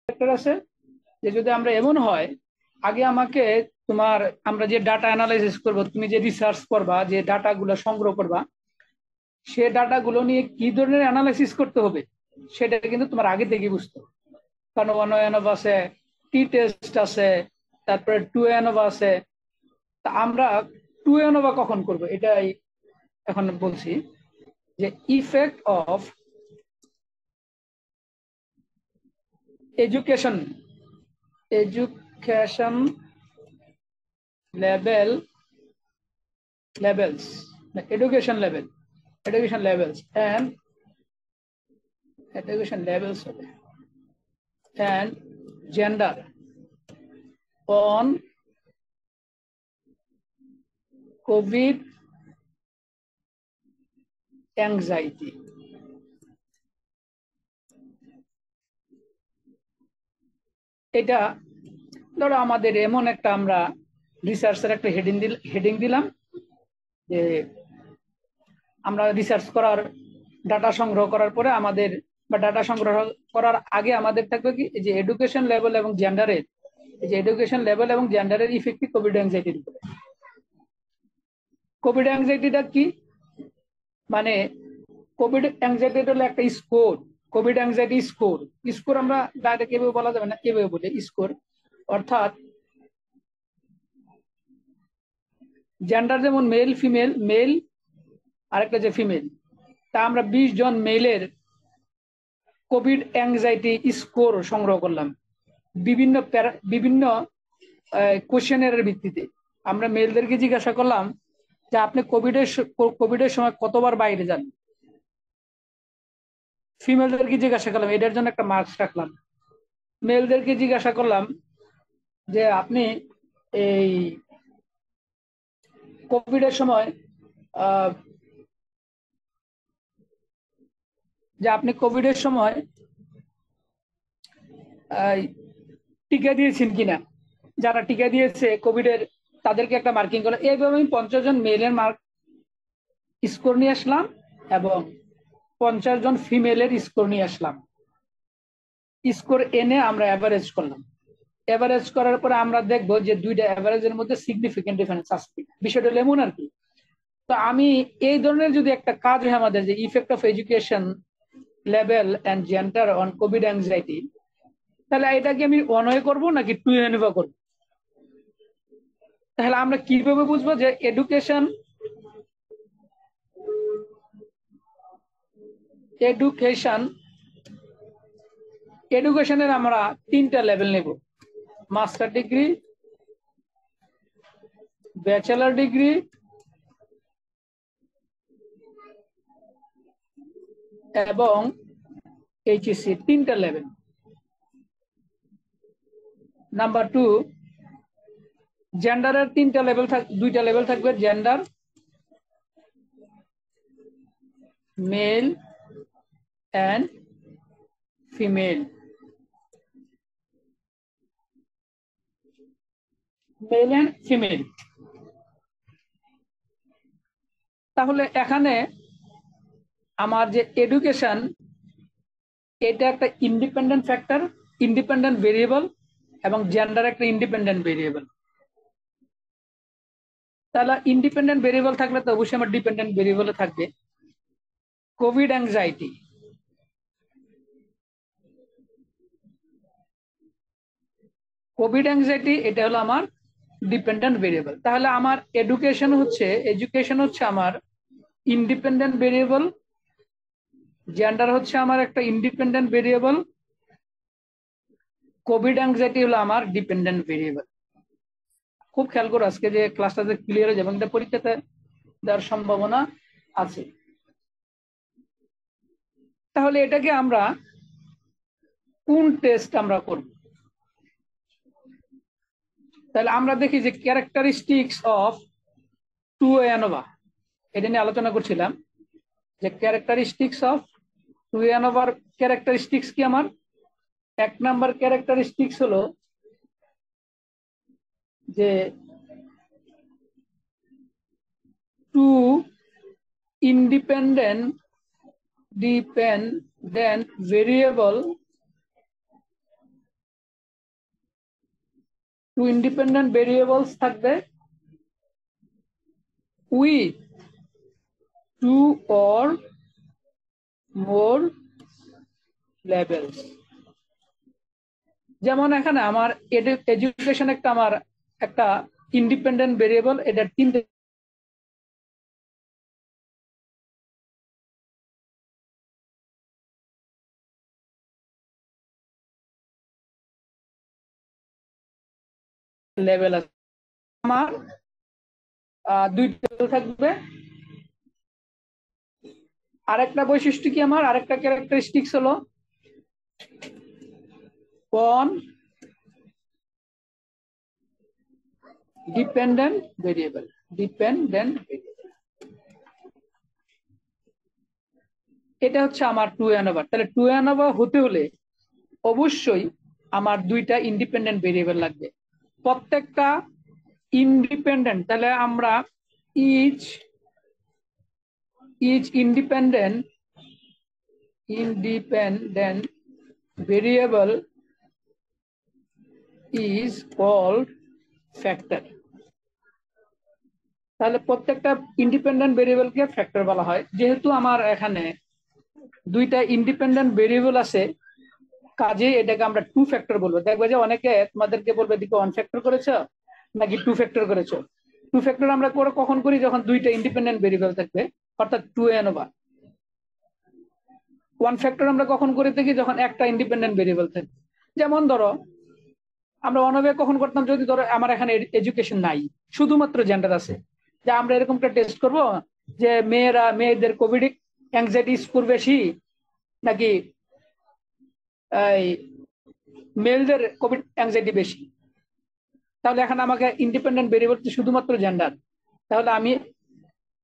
Factor আছে যে যদি আমরা এমন হয় আগে আমাকে তোমার আমরা যে ডাটা অ্যানালাইসিস করব, তুমি যে রিসার্চ করবা, যে ডাটাগুলো সংগ্রহ করবা, সে ডাটাগুলো নিয়ে কি ধরনের অ্যানালাইসিস করতে হবে সেটা কিন্তু তোমার আগে থেকে বুঝতে হবে। কারণ 1 আছে, টি টেস্ট আছে, তারপরে 2 আছে। তা আমরা 2 কখন করব এটাই এখন বলছি, যে effect of education education level levels education levels and education levels and gender on covid anxiety। এটা ধরো আমাদের এমন একটা আমরা রিসার্চের একটা হেডিং দিলাম যে আমরা রিসার্চ করার ডাটা সংগ্রহ করার পরে আমাদের বা ডাটা সংগ্রহ করার আগে আমাদের থাকবে কি যে এডুকেশন লেভেল এবং জেন্ডারের, এই যে এডুকেশন লেভেল এবং জেন্ডারের ইফেক্ট কোভিড অ্যাংজাইটির উপরে। কোভিড অ্যাংজাইটিটা কি মানে, কোভিড অ্যাংজাইটি হলো একটা score. Covid anxiety score, score আমরা ডাইরেক্ট এভাবে বলা যাবে না, এভাবে বলে স্কোর, অর্থাৎ জেন্ডার যেমন মেল ফিমেল, মেল আরেকটা যে ফিমেল, তা আমরা 20 জন মেলের কোভিড অ্যাংজাইটি স্কোর সংগ্রহ করলাম বিভিন্ন বিভিন্ন কোশ্চেনের ভিত্তিতে। আমরা মেলদেরকে জিজ্ঞাসা করলাম যে আপনি কোভিডের সময় কতবার বাইরে যান, ফিমেলদেরকে জিজ্ঞাসা করলাম, এটার জন্য একটা মার্কস রাখলাম। মেলদেরকে জিজ্ঞাসা করলাম যে আপনি এই কোভিডের সময় যে আপনি কোভিডের সময় টিকা দিয়েছেন কিনা, যারা টিকা দিয়েছে কোভিডের তাদেরকে একটা মার্কিং করলাম। এইভাবে আমি 50 জন মেলের মার্ক স্কোর নিয়ে আসলাম এবং 50 জন ফিমেলের স্কোর নিয়ে আসলাম। স্কোর এনে আমরা অ্যাভারেজ করলাম। অ্যাভারেজ করার পরে আমরা দেখবো যে দুইটা অ্যাভারেজের মধ্যে সিগনিফিকেন্ট ডিফারেন্স আছে। বিষয়টা হলো এমন আর কি। তো আমি এই ধরনের যদি একটা কাজ হয় আমাদের, যে effect of education level and gender on COVID anxiety, তাহলে এটাকে আমি 1 করবো নাকি 2 করবো? তাহলে আমরা কিভাবে বুঝবো যে এডুকেশনের আমরা 3টা লেভেল নেব: মাস্টার ডিগ্রি, ব্যাচেলার ডিগ্রি এবং এইচএসসি, 3টা লেভেল। নাম্বার 2, জেন্ডারের 2টা লেভেল থাকবে: gender male and female. Male and female. তাহলে এখানে আমার যে এডুকেশন, এটা একটা ইন্ডিপেন্ডেন্ট ফ্যাক্টর, ইন্ডিপেন্ডেন্ট ভেরিয়েবল, এবং জেন্ডার একটা ইন্ডিপেন্ডেন্ট ভেরিয়েবল। তাহলে ইন্ডিপেন্ডেন্ট ভেরিয়েবল থাকলে তো অবশ্যই আমার ডিপেন্ডেন্ট ভেরিয়েবল থাকবে। কোভিড অ্যাংজাইটি, এটা হলো আমার ডিপেন্ডেন্ট ভেরিয়েবল। তাহলে আমার এডুকেশন হচ্ছে আমার ইন্ডিপেন্ডেন্ট ভেরিয়েবল, জেন্ডার হচ্ছে আমার একটা ইন্ডিপেন্ডেন্ট ভেরিয়েবল, কোভিড অ্যাংজাইটি হলো আমার ডিপেন্ডেন্ট ভেরিয়েবল। খুব খেয়াল করো আজকে যে ক্লাসটা যে ক্লিয়ার হয়ে যাবে, এটা পরীক্ষাতে দেওয়ার সম্ভাবনা আছে। তাহলে এটাকে আমরা কোন টেস্ট আমরা করব? তাহলে আমরা দেখি যে ক্যারেক্টারিস্টিক্স অফ 2 ANOVA, এটা নিয়ে আলোচনা করছিলাম যে ক্যারেক্টারিস্টিক্স অফ 2 ANOVA ক্যারেক্টারিস্টিক্স কি আমার? 1 নাম্বার ক্যারেক্টারিস্টিক্স হলো যে 2 independent variable two independent variables থাকবে with two or more levels. যেমন এখানে আমার এডুকেশন একটা আমার একটা ইন্ডিপেন্ডেন্ট ভেরিয়েবল, এটা তিনটে লেভেল আছে। আমার দুইটা থাকবে। আরেকটা বৈশিষ্ট্য কি, আমার আরেকটা ক্যারেক্টারিস্টিক্স হলো on dependent variable. Dependent variable এটা হচ্ছে আমার টু এন ওভার। তাহলে টু এন ওভার হতে হলে অবশ্যই আমার দুইটা ইন্ডিপেন্ডেন্ট ভেরিয়েবল লাগবে। প্রত্যেকটা ইন্ডিপেন্ডেন্ট, তাহলে আমরা each independent variable is called factor. তাহলে প্রত্যেকটা ইন্ডিপেন্ডেন্ট ভেরিয়েবলকে ফ্যাক্টর বলা হয়। যেহেতু আমার এখানে দুইটা ইন্ডিপেন্ডেন্ট ভেরিয়েবল আছে, কাজে এটাকে আমরা টু ফ্যাক্টর বলবো। দেখবে যে অনেকে তোমাদেরকে বলবে দিকে ওয়ান ফ্যাক্টর করেছো নাকি টু ফ্যাক্টর করেছো। টু ফ্যাক্টর আমরা কখন করি, যখন দুইটা ইন্ডিপেন্ডেন্ট ভেরিয়েবল থাকবে, অর্থাৎ two n over. One factor আমরা কখন করে থাকি, যখন একটা ইন্ডিপেন্ডেন্ট ভেরিয়েবল থাকে। যেমন ধরো আমরা অনবে কখন করতাম, যদি ধরো আমার এখানে এডুকেশন নাই, শুধুমাত্র জেন্ডার আছে, যে আমরা এরকম একটা টেস্ট করব যে মেয়েদের কোভিড অ্যাংজাইটি স্কোর বেশি নাকি মেলদের কোভিড অ্যাংজাইটি বেশি। তাহলে এখন আমাকে ইন্ডিপেন্ডেন্ট ভেরিয়েবল শুধুমাত্র জেন্ডার, তাহলে আমি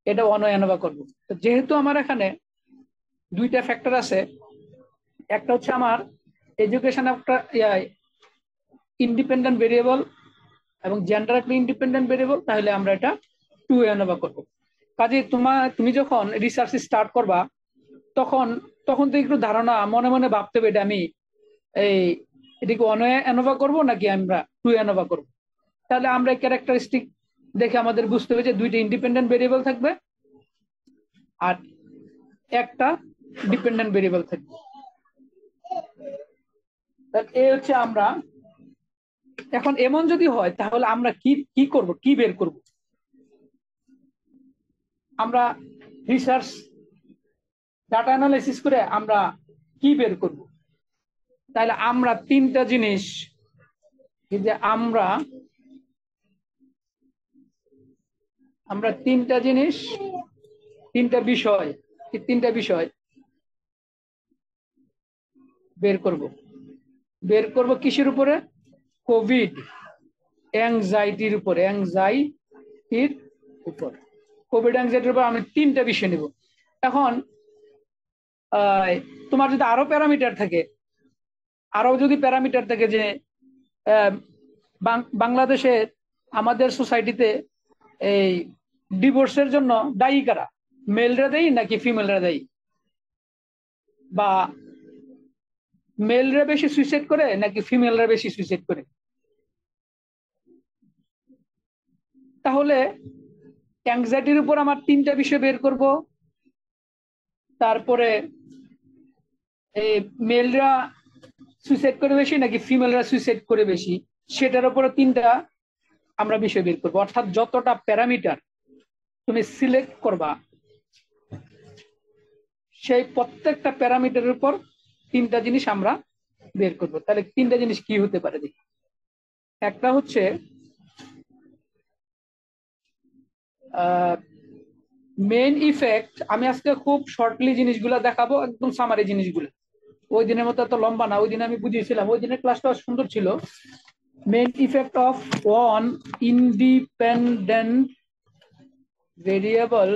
এটা অনবা করব। তো যেহেতু আমার এখানে দুইটা ফ্যাক্টর আছে, একটা হচ্ছে আমার এডুকেশন একটা ইন্ডিপেন্ডেন্ট ভেরিয়েবল এবং জেন্ডার একটা ইন্ডিপেন্ডেন্ট ভেরিয়েবল, তাহলে আমরা এটা টু অনবা করব। কাজে তুমি যখন রিসার্চ স্টার্ট করবা, তখন তো একটু ধারণা মনে মনে ভাবতে হবে, এটা আমি এটিকে অনবা করবো নাকি আমরা টু অনবা করবো। তাহলে আমরা ক্যারেক্টারিস্টিক দেখে আমাদের বুঝতে হবে যে দুইটা ইন্ডিপেন্ডেন্ট ভেরিয়েবল থাকবে আর একটা ডিপেন্ডেন্ট ভেরিয়েবল থাকবে। এই হচ্ছে আমরা এখন এমন যদি হয়, তাহলে আমরা কি করব, কি বের করব। আমরা রিসার্চ ডাটা অ্যানালাইসিস করে আমরা কি বের করব। তাহলে আমরা তিনটা জিনিস, যে আমরা তিনটা বিষয় বের করব কিসের উপরে, কোভিড অ্যাংজাইটির উপর। কোভিড অ্যাংজাইটির উপর আমরা তিনটা বিষয় নেব। এখন তোমার যদি আরো প্যারামিটার থাকে, যে বাংলাদেশে আমাদের সোসাইটিতে এই ডিভোর্সের জন্য দায়ী কারা, মেলরা দেয় নাকি ফিমেলরা দেয়, বা মেলরা বেশি সুইসাইড করে নাকি ফিমেলরা বেশি সুইসাইড করে। তাহলে অ্যাংজাইটির উপর আমার তিনটা বিষয় বের করব। তারপরে মেলরা সুইসাইড করে বেশি নাকি ফিমেলরা সুইসাইড করে বেশি, সেটার উপর তিনটা আমরা বিষয় বের করবো। অর্থাৎ যতটা প্যারামিটার তুমি সিলেক্ট করবা, সেই প্রত্যেকটা প্যারামিটারের উপর তিনটা জিনিস আমরা বের করব। তাহলে তিনটা জিনিস কি হতে পারে দেখি। একটা হচ্ছে মেইন ইফেক্ট। আমি আজকে খুব শর্টলি জিনিসগুলো দেখাবো, একদম সামারি জিনিসগুলো। ওই দিনের মতো এত লম্বা না, ওই দিন আমি বুঝিয়েছিলাম, ওই দিনের ক্লাসটা সুন্দর ছিল। Main effect of one independent variable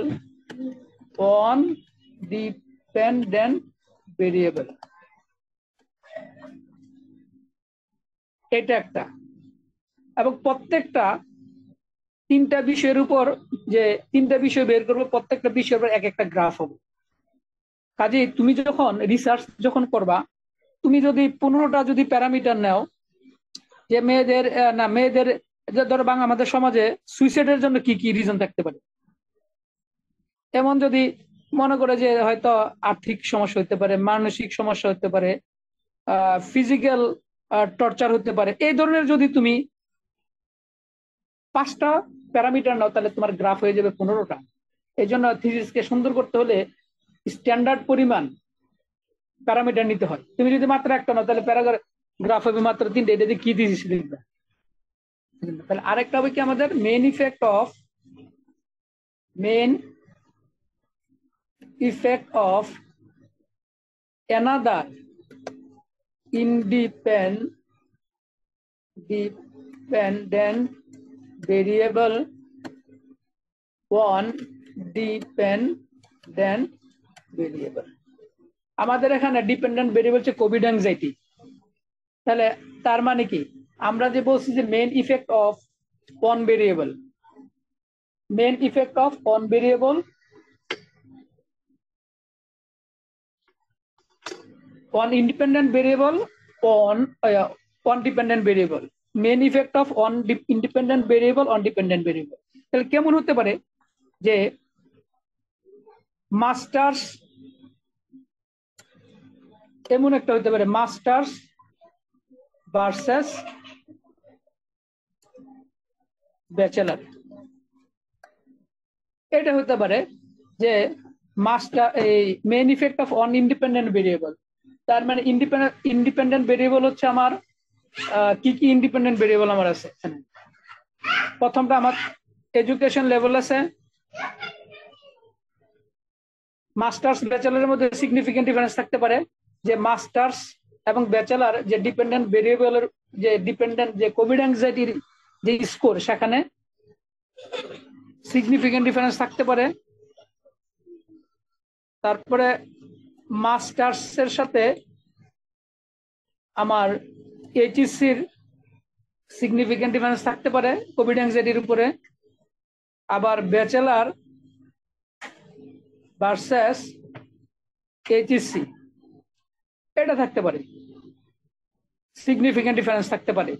on dependent variable, এটা একটা। এবং প্রত্যেকটা তিনটা বিষয়ের উপর, যে তিনটা বিষয় বের করবো, প্রত্যেকটা বিষয়ের উপর এক একটা গ্রাফ হবে। কাজে তুমি যখন রিসার্চ করবা, তুমি যদি 15টা যদি প্যারামিটার নাও, যে মেয়েদের না মেয়েদের ধরো আমাদের সমাজে সুইসাইডের জন্য কি কি রিজন থাকতে পারে। এমন যদি মনে করে যে হয়তো আর্থিক সমস্যা হতে পারে, মানসিক সমস্যা হতে পারে, ফিজিক্যাল টর্চার হতে পারে, এই ধরনের যদি তুমি 5টা প্যারামিটার নাও তাহলে তোমার গ্রাফ হয়ে যাবে 15টা। এই জন্য থিসিসকে সুন্দর করতে হলে স্ট্যান্ডার্ড পরিমাণ প্যারামিটার নিতে হয়। তুমি যদি মাত্র একটা নাও তাহলে গ্রাফ হবে মাত্র 3টে, এটা দিয়ে কি থিসিস লিখবে। তাহলে আরেকটা হবে কি আমাদের main effect of another independent variable on dependent variable। আমাদের এখানে ডিপেন্ডেন্ট ভেরিয়েবল হচ্ছে কোভিড অ্যাংজাইটি। তাহলে তার মানে কি, আমরা যে বলছি যে main effect of on variable, on independent variable on dependent variable, main effect of on independent variable on dependent variable। তাহলে কেমন হতে পারে যে মাস্টার্স, এমন একটা হতে পারে মাস্টার্স ভার্সেস ব্যাচেলার। এটা হতে পারে যে এই main effect of on independent variable. তার মানে ইন্ডিপেন্ডেন্ট ভেরিয়েবল হচ্ছে আমার কি কি ইন্ডিপেন্ডেন্ট ভেরিয়েবল আমার আছে। প্রথমটা আমার এডুকেশন লেভেল আছে। মাস্টার্স ব্যাচেলারের মধ্যে সিগনিফিকেন্ট ডিফারেন্স থাকতে পারে যে মাস্টার্স এবং ব্যাচেলার যে ডিপেন্ডেন্ট ভেরিয়েবলের যে কোভিড অ্যাংজাইটির যে স্কোর, সেখানে সিগনিফিকেন্ট ডিফারেন্স থাকতে পারে। তারপরে মাস্টার্স এর সাথে আমার এইচএসসির সিগনিফিকেন্ট ডিফারেন্স থাকতে পারে কোভিড অ্যাংজাইটির উপরে। আবার ব্যাচেলার ভার্সেস এইচএসসি, এটা থাকতে পারে, সিগনিফিকেন্ট ডিফারেন্স থাকতে পারে।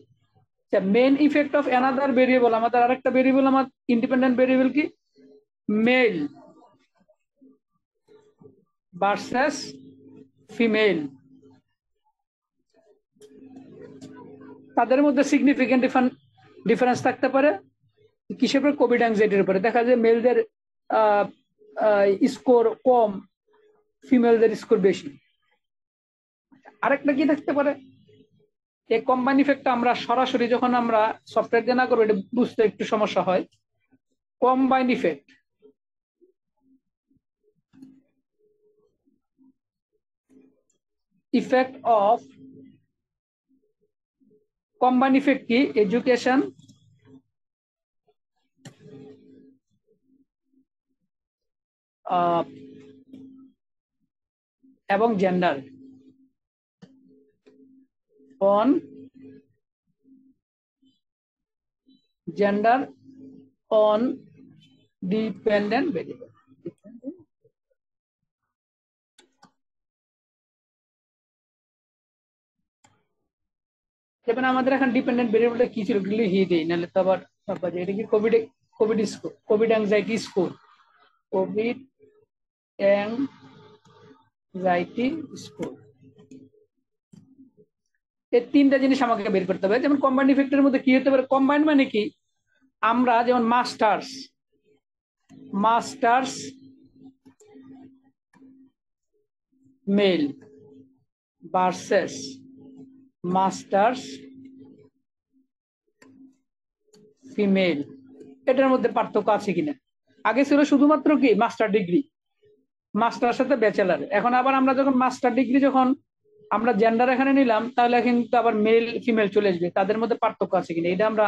Main effect of another variable, আমাদের আরেকটা ভেরিয়েবল, আমার ইন্ডিপেন্ডেন্ট ভেরিয়েবল কি মেল ভার্সেস ফিমেল, তাদের মধ্যে সিগনিফিকেন্ট ডিফারেন্স থাকতে পারে কিসের উপরে, কোভিড অ্যাংজাইটির উপরে। দেখা যায় মেলদের স্কোর কম, ফিমেলদের স্কোর বেশি। আরেকটা কি থাকতে পারে, এই কম্বাইন ইফেক্টটা আমরা সরাসরি যখন আমরা সফটওয়্যার দিয়ে না করবো, এটা বুঝতে একটু সমস্যা হয়। Combine effect of combine effect কি, এডুকেশন এবং জেন্ডার অন ডিপেন্ডেন্ট ভেরিয়েবল। যেমন আমাদের এখন ডিপেন্ডেন্ট ভেরিয়েবলটা কি ছিল, লিখে দেই, নাহলে তো আবার এটা কি Covid score, Covid anxiety score, Covid anxiety score. এই 3টা জিনিস আমাকে বের করতে হবে। যেমন কম্বাইন্ড ইফেক্টের মধ্যে কি হতে পারে, কম্বাইন্ড মানে কি, আমরা যেমন masters male versus masters female, এটার মধ্যে পার্থক্য আছে কিনা। আগে ছিল শুধুমাত্র কি মাস্টার ডিগ্রি, মাস্টার সাথে ব্যাচেলার। এখন আবার আমরা যখন মাস্টার ডিগ্রি যখন আমরা জেন্ডার এখানে নিলাম, তাহলে কিন্তু আবার মেল ফিমেল চলে আসবে, তাদের মধ্যে পার্থক্য আছে কিনা, এটা আমরা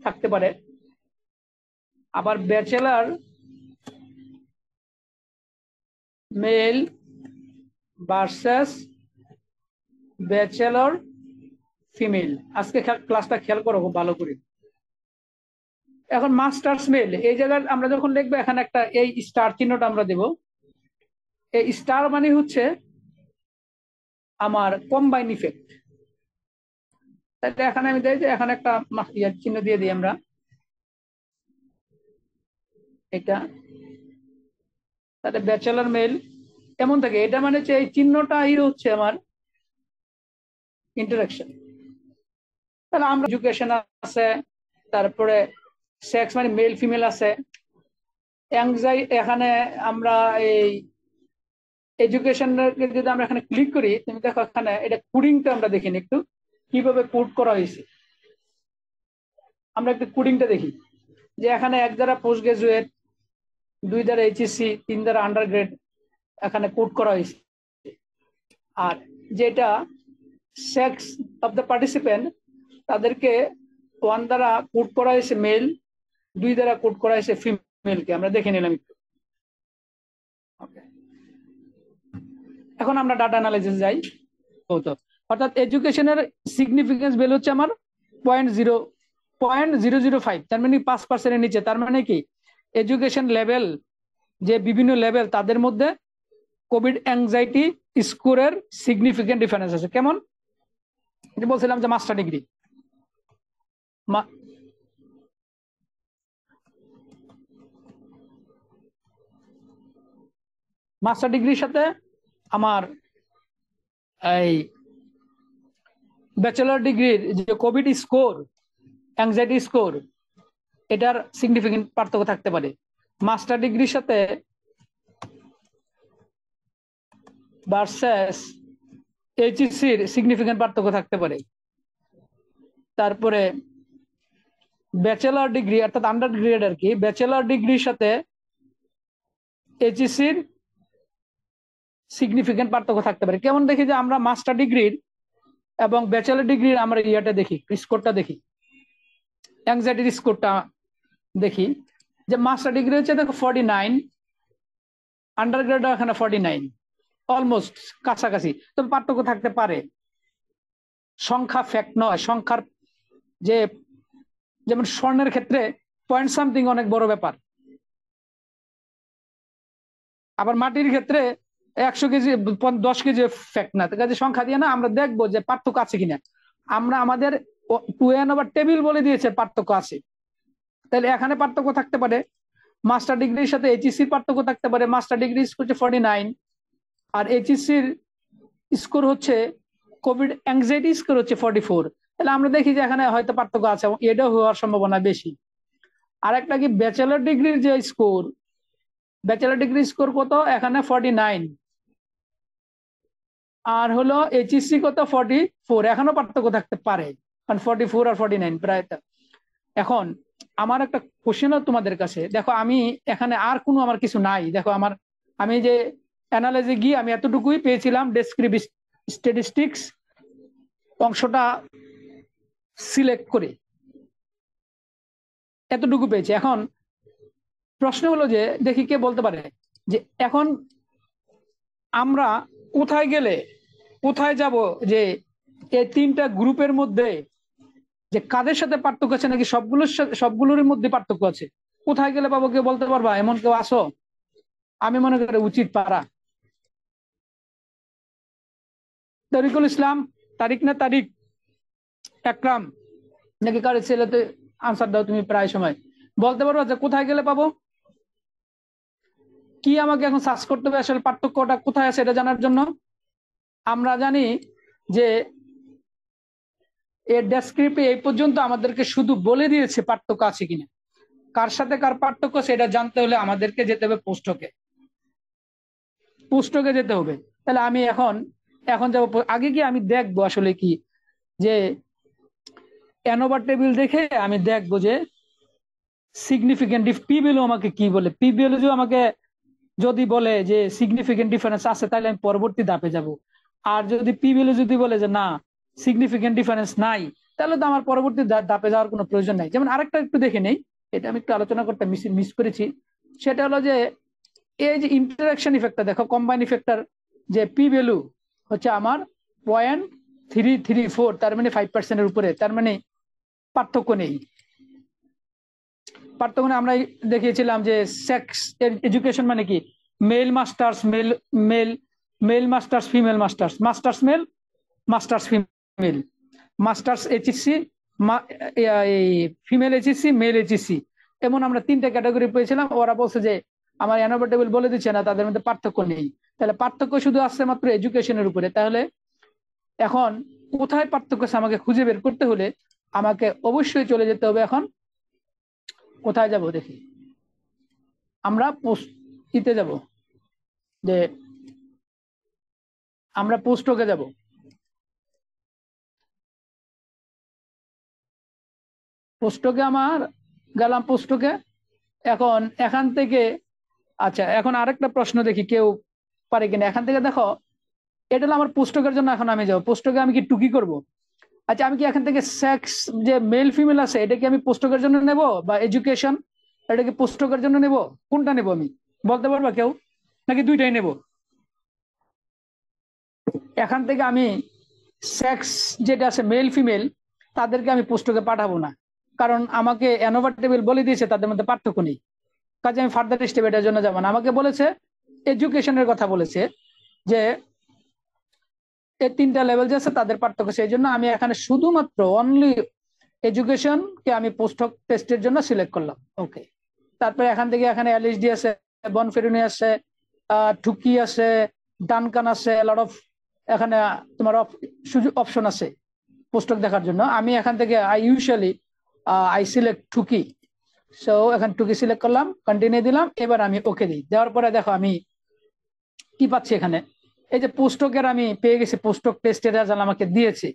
থাকতে পারে। আবার bachelor male versus bachelor female. আজকে ক্লাসটা খেয়াল করো খুব ভালো করে। এখন মাস্টার্স মেল, এই জায়গায় আমরা যখন লিখবো, এখানে একটা এই স্টার চিহ্নটা আমরা দেব। এই স্টার মানে হচ্ছে আমার কম্বাইন ইফেক্ট। তাহলে এখানে আমি দেই যে এখানে একটা চিহ্ন দিয়ে দিই আমরা, এটা তাহলে ব্যাচেলর মেল এমন থাকে। এটা মানে যে এই চিহ্নটাই হচ্ছে আমার ইন্টারাকশন। তাহলে আমরা এডুকেশন আছে, তারপরে সেক্স মানে মেল ফিমেল আছে, এখানে আমরা এই এডুকেশন যদি আমরা এখানে ক্লিক করি, তুমি দেখো এখানে এটা কোডিংটা আমরা দেখিনি একটু কিভাবে কোড করা হয়েছে। আমরা একটু কোডিংটা দেখি যে এখানে 1 দ্বারা পোস্ট গ্রাজুয়েট, 2 দ্বারা এইচএসসি, 3 দ্বারা আন্ডার গ্রেড এখানে কোড করা হয়েছে। আর যেটা সেক্স অফ দ্য পার্টিসিপেন্ট, তাদেরকে 1 দ্বারা কোড করা হয়েছে মেল, 2 দ্বারা কোড করা হয়েছে ফিমেলকে। আমরা দেখে নিলাম একটু। এখন আমরা ডাটা অ্যানালাইসিস যাই। অর্থাৎ এডুকেশনের সিগনিফিকেন্স ভ্যালু হচ্ছে আমার 0.005, তার মানে 5% এর নিচে। তার মানে কি এডুকেশন লেভেল, যে বিভিন্ন লেভেল তাদের মধ্যে কোভিড অ্যাংজাইটি স্কোরের সিগনিফিকেন্ট ডিফারেন্স আছে। কেমন বলছিলাম যে মাস্টার ডিগ্রি, মাস্টার ডিগ্রির সাথে আমার এই ব্যাচেলর ডিগ্রির যে কোভিড স্কোর, অ্যাংজাইটি স্কোর, এটার সিগনিফিকেন্ট পার্থক্য থাকতে পারে। মাস্টার ডিগ্রির সাথে ভার্সেস এইচএসসির সিগনিফিকেন্ট পার্থক্য থাকতে পারে। তারপরে ব্যাচেলর ডিগ্রি অর্থাৎ আন্ডার গ্রেড আর কি, ব্যাচেলর ডিগ্রির সাথে এইচএসসির সিগনিফিকেন্ট পার্থক্য থাকতে পারে। কেমন দেখি যে আমরা মাস্টার ডিগ্রির এবং ব্যাচেলর ডিগ্রির আমরা ইয়াটা দেখি, স্কোরটা দেখি, অ্যাংজাইটির স্কোরটা দেখি যে মাস্টার ডিগ্রি হচ্ছে দেখো 49, আন্ডার গ্রেড এখানে 49, অলমোস্ট কাছাকাছি। তবে পার্থক্য থাকতে পারে, সংখ্যা ফ্যাক্ট নয়। সংখ্যার যে যেমন স্বর্ণের ক্ষেত্রে পয়েন্ট সামথিং অনেক বড় ব্যাপার, আবার মাটির ক্ষেত্রে 100 কেজি 10 কেজি ফ্যাক্ট না। কাজে সংখ্যা দিয়ে না আমরা দেখবো যে পার্থক্য আছে কিনা। আমরা আমাদের 2n ওভার টেবিল বলে দিয়েছে পার্থক্য আছে, তাহলে এখানে পার্থক্য থাকতে পারে। মাস্টার ডিগ্রির সাথে এইচএসসির পার্থক্য থাকতে পারে। মাস্টার ডিগ্রি স্কোর হচ্ছে 49 আর এইচএসসির স্কোর হচ্ছে কোভিড অ্যাংজাইটি স্কোর হচ্ছে 44। তাহলে আমরা দেখি যে এখানে হয়তো পার্থক্য আছে এবং এটাও হওয়ার সম্ভাবনা বেশি। আর একটা কি ব্যাচেলর ডিগ্রির যে স্কোর, ব্যাচেলর ডিগ্রি স্কোর কত এখানে 49, আর হলো এইচএসসি কত 44, এখনো পার্থক্য থাকতে পারে, কারণ 44 আর 49 প্রায়। এখন আমার একটা কোশ্চেন তোমাদের কাছে, দেখো আমি এখানে আর কোনো আমার কিছু নাই। দেখো আমার, আমি যে অ্যানালাইজে গিয়ে আমি এতটুকুই পেয়েছিলাম, ডেসক্রিপটিভ স্ট্যাটিস্টিক্স অংশটা সিলেক্ট করে এতটুকু পেয়েছি। এখন প্রশ্ন হলো যে দেখি কে বলতে পারে যে এখন আমরা কোথায় গেলে কোথায় যাব, যে এই 3টা গ্রুপের মধ্যে যে কাদের সাথে পার্থক্য আছে, নাকি সবগুলোর মধ্যে পার্থক্য আছে, কোথায় গেলে পাবো? কেউ বলতে পারবা? এমন কেউ আসো? আমি মনে করি উচিত পারা। তরিকুল ইসলাম, তারিক না তারিক, একরাম নাকি কারের ছেলেতে আনসার দাও তুমি, প্রায় সময় বলতে পারবো যে কোথায় গেলে পাবো? কি আমাকে এখন সার্চ করতে হবে আসলে পার্থক্যটা কোথায় আছে এটা জানার জন্য? আমরা জানি যে এর ডেসক্রিপ্টে এই পর্যন্ত আমাদেরকে শুধু বলে দিয়েছে পার্থক্য আছে কিনা। কার সাথে কার পার্থক্য সেটা জানতে হলে আমাদেরকে যেতে হবে পুস্তকে যেতে হবে। তাহলে আমি এখন যাব, আগে কি আমি দেখবো আসলে কি যে অ্যানোভার টেবিল দেখে আমি দেখবো যে সিগনিফিকেন্ট পি ভ্যালু আমাকে কি বলে। পি ভ্যালু আমাকে যদি বলে যে সিগনিফিকেন্ট ডিফারেন্স আছে, তাহলে আমি পরবর্তী ধাপে যাব। আর যদি পি ভ্যালু যদি বলে যে না সিগনিফিকেন্ট ডিফারেন্স নাই, তাহলে তো আমার পরবর্তী ধাপে যাওয়ার কোনো প্রয়োজন নাই। যেমন আরেকটা একটু দেখে নেই, এটা আমি একটু আলোচনা করতে মিস করেছি। সেটা হলো যে এই যে ইন্টারাকশন ইফেক্টটা দেখো, কম্বাইন ইফেক্টর যে পি ভ্যালু হচ্ছে আমার 0.334, তার মানে 5%-এর উপরে, তার মানে পার্থক্য নেই। পার্থক্য আমরা দেখিয়েছিলাম যে সেক্স এডুকেশন মানে কি, male masters male masters, female masters, masters male, masters female. Masters HSC, female HSC, male HSC, এমন আমরা 3টা ক্যাটাগরি পেয়েছিলাম। ওরা বলছে যে আমার অ্যানোভা টেবিল বলে দিচ্ছে না, তাদের মধ্যে পার্থক্য নেই। তাহলে পার্থক্য শুধু আসছে মাত্র এডুকেশনের উপরে। তাহলে এখন কোথায় পার্থক্য আছে আমাকে খুঁজে বের করতে হলে আমাকে অবশ্যই চলে যেতে হবে। এখন কোথায় যাব দেখি, আমরা পোস্টে যাব, যে আমরা পোস্টকে যাব। পোস্টকে আমার গেলাম পোস্টকে। এখন এখান থেকে, আচ্ছা এখন আরেকটা প্রশ্ন দেখি কেউ পারে কিনা। এখান থেকে দেখো, এটা হলো আমার পোস্টকের জন্য। এখন আমি যাবো পোস্টকে, আমি কি টুকি করব? আচ্ছা আমি কি এখান থেকে সেক্স যে মেল ফিমেল আছে এটা কি আমি পোস্টকের জন্য নেব, বা এডুকেশন এটা কি পোস্টকের জন্য নেব? কোনটা নেব আমি বলতে পারবা কেউ, নাকি দুইটাই নেব? এখান থেকে আমি সেক্স যেটা আছে মেল ফিমেল তাদেরকে আমি পোস্টকে পাঠাবো না, কারণ আমাকে অ্যানোভা টেবিল বলে দিয়েছে তাদের মধ্যে পার্থক্য নেই। কাজে আমি ফার্দার স্টেপ এটার জন্য যাবো না। আমাকে বলেছে এডুকেশনের কথা বলেছে, যে এই 3টা লেভেল যে আছে তাদের পার্থক্য, সেই জন্য আমি এখানে শুধুমাত্র অনলি এডুকেশনকে আমি পোস্ট টেস্টের জন্য সিলেক্ট করলাম। ওকে, তারপরে এখান থেকে এখানে এলএসডি আছে, বনফেরুনি আছে, টুকি আছে, ডানকান আছে, লট অফ এখানে তোমার সুযোগ অপশন আছে পোস্টক দেখার জন্য। আমি এখান থেকে আই সিলেক্ট টুকি। সো এখানে টুকি সিলেক্ট করলাম, কন্টিনিউ দিলাম, এবার আমি ওকে দিই। দেওয়ার পরে দেখো আমি কি পাচ্ছি এখানে, এই যে পোস্টকের আমি পেয়ে গেছি, পোস্টক টেস্টের রেজাল্ট আমাকে দিয়েছে।